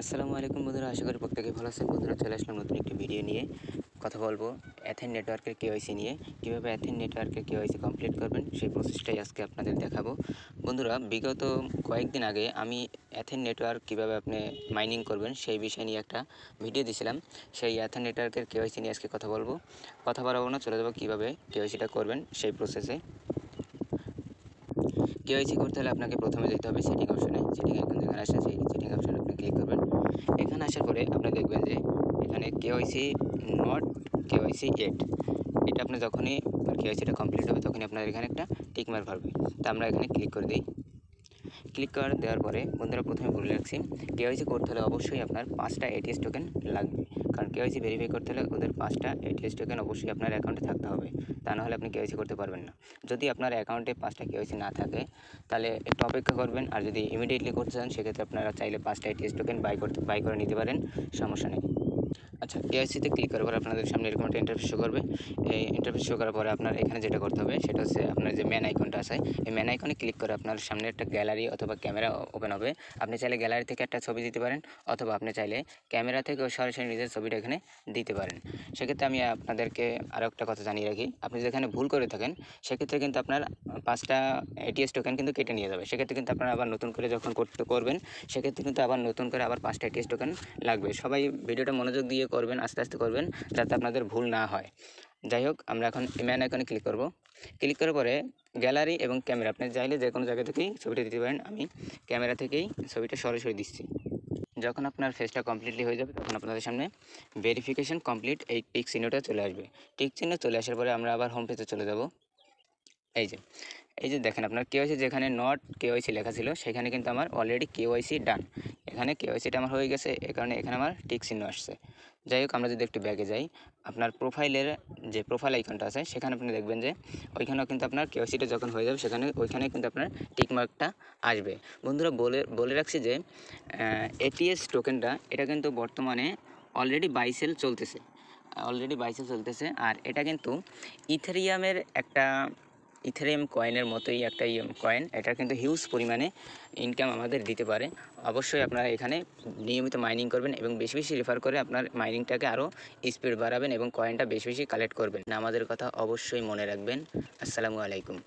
আসসালামু আলাইকুম বন্ধুরা, আশা করি প্রত্যেকেই ভালো আছেন। বন্ধুরা, চলে আসলাম নতুন একটি ভিডিও নিয়ে। কথা বলবো অ্যাথেন নেটওয়ার্কের কেওয়াইসি নিয়ে। কীভাবে অ্যাথেন নেটওয়ার্কের কেওয়াইসি কমপ্লিট করবেন সেই প্রসেসটাই আজকে আপনাদের দেখাবো। বন্ধুরা, বিগত কয়েকদিন আগে আমি অ্যাথেন নেটওয়ার্ক কীভাবে আপনি মাইনিং করবেন সেই বিষয় নিয়ে একটা ভিডিও দিয়েছিলাম। সেই অ্যাথেন নেটওয়ার্কের কেওয়াইসি নিয়ে আজকে কথা বলবো। কথা বাড়াবো না, চলে যাবো কীভাবে কেওয়াইসিটা করবেন সেই প্রসেসে। কেওয়াইসি করতে হলে আপনাকে প্রথমে যেতে হবে সেটিং অপশনে। সেটিং এখন যেখানে আসে সেই সেটিং অপশনে আপনি ক্লিক করবেন। এখানে আসার পরে আপনি দেখবেন যে এখানে কেওয়াইসি নট কেওয়াইসি এট, এটা আপনি যখনই কেওয়াইসিটা কমপ্লিট হবে তখনই আপনার এখানে একটা টিক মার্ক হবে। তা আমরা এখানে ক্লিক করে দিই। ক্লিক করে দেওয়ার পরে বন্ধুরা, প্রথমে বলে রাখছি, কেওয়াইসি করতে হলে অবশ্যই আপনার 5টা এটিএস টোকেন লাগবে। কারণ কেওয়াইসি ভেরিফাই করতে হলে ওদের 5টা এটিএস টোকেন অবশ্যই আপনার অ্যাকাউন্টে থাকতে হবে, তা নাহলে আপনি কেওয়াইসি করতে পারবেন না। যদি আপনার অ্যাকাউন্টে 5টা কেওয়াইসি না থাকে তাহলে একটু অপেক্ষা করবেন, আর যদি ইমিডিয়েটলি করতে চান সেক্ষেত্রে আপনারা চাইলে 5টা এটিএস টোকেন বাই করে নিতে পারেন, সমস্যা নেই। আচ্ছা, কেওয়াইসিতে ক্লিক করার পর আপনাদের সামনে এরকম একটা ইন্টারফেস শো করবে। এই ইন্টারফেস শো করার পরে আপনার এখানে যেটা করতে হবে সেটা হচ্ছে আপনার যে ম্যান আইকনটা আছে, এই ম্যান আইকনে ক্লিক করে আপনার সামনে একটা গ্যালারি অথবা ক্যামেরা ওপেন হবে। আপনি চাইলে গ্যালারি থেকে একটা ছবি দিতে পারেন, অথবা আপনি চাইলে ক্যামেরা থেকে সরাসরি নিজের ছবিটা এখানে দিতে পারেন। সেক্ষেত্রে আমি আপনাদেরকে আরও একটা কথা জানিয়ে রাখি, আপনি যেখানে ভুল করে থাকেন সেক্ষেত্রে কিন্তু আপনার 5টা এটিএস টোকেন কিন্তু কেটে নিয়ে যাবে। সেক্ষেত্রে কিন্তু আপনারা আবার নতুন করে যখন করবেন সেক্ষেত্রে কিন্তু আবার নতুন করে আবার 5টা এটিএস টোকেন লাগবে। সবাই ভিডিওটা মনোযোগ দিয়ে করবেন, আস্তে আস্তে করবেন, যাতে আপনাদের ভুল না হয়। যাই হোক, আমরা এখন ম্যান আইকনে ক্লিক করব। ক্লিক করার পরে গ্যালারি এবং ক্যামেরা, আপনি চাইলে যে কোনো জায়গা থেকেই ছবিটা দিতে পারেন। আমি ক্যামেরা থেকেই ছবিটা সরাসরি দিচ্ছি। যখন আপনার ফেসটা কমপ্লিটলি হয়ে যাবে তখন আপনাদের সামনে ভেরিফিকেশন কমপ্লিট এই টিক চিহ্নটা চলে আসবে। টিক চিহ্ন চলে আসার পরে আমরা আবার হোম পেজে চলে যাব। এই যে দেখেন, আপনার কেওয়াইসি যেখানে নট কেওয়াইসি লেখা ছিল সেখানে কিন্তু আমার অলরেডি কেওয়াইসি ডান। এখানে কেওয়াইসিটা আমার হয়ে গেছে, এ কারণে এখানে আমার টিক চিহ্ন আসছে। যাই হোক, আমরা যদি একটু ব্যাকে যাই, আপনার প্রোফাইলের যে প্রোফাইল আইকনটা আছে সেখানে আপনি দেখবেন যে ওইখানেও কিন্তু আপনার কেওয়াইসিটা যখন হয়ে যাবে ওইখানে কিন্তু আপনার টিক মার্কটা আসবে। বন্ধুরা, বলে রাখছি যে এটিএস টোকেনটা এটা কিন্তু বর্তমানে অলরেডি বাইসেল চলতেছে। আর এটা কিন্তু ইথেরিয়ামের একটা ইথেরিয়াম কয়েনের মতোই একটা কয়েন। এটা কিন্তু হিউজ পরিমাণে ইনকাম আমাদের দিতে পারে। অবশ্যই আপনারা এখানে নিয়মিত মাইনিং করবেন এবং বেশি বেশি রেফার করে আপনার মাইনিংটাকে আরও স্পিড বাড়াবেন এবং কয়েনটা বেশি বেশি কালেক্ট করবেন। আমাদের কথা অবশ্যই মনে রাখবেন। আসসালামু আলাইকুম।